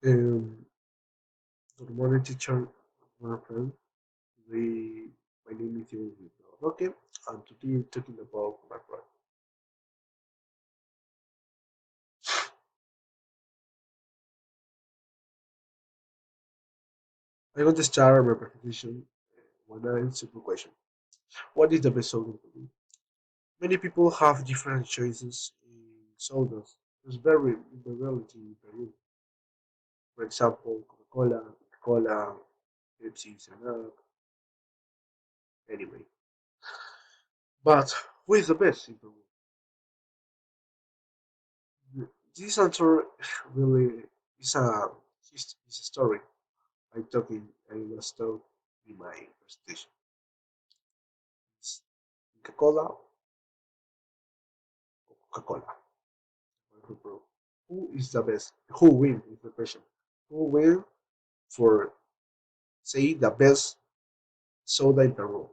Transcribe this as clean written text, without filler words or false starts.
Um, Good morning, teacher, my friend. We, my name is Roque, and today we're talking about my friend. I want to start my presentation with a simple question. What is the best soda for me? Many people have different choices in sodas. It's very in the reality in Peru. For example, Coca-Cola, Pepsi, 7 anyway. But who is the best in Peru? This answer really is is a story. I was told in my presentation. It's Coca-Cola or Coca-Cola. Who is the best? Who win is the question. Who win for say the best soda in Peru?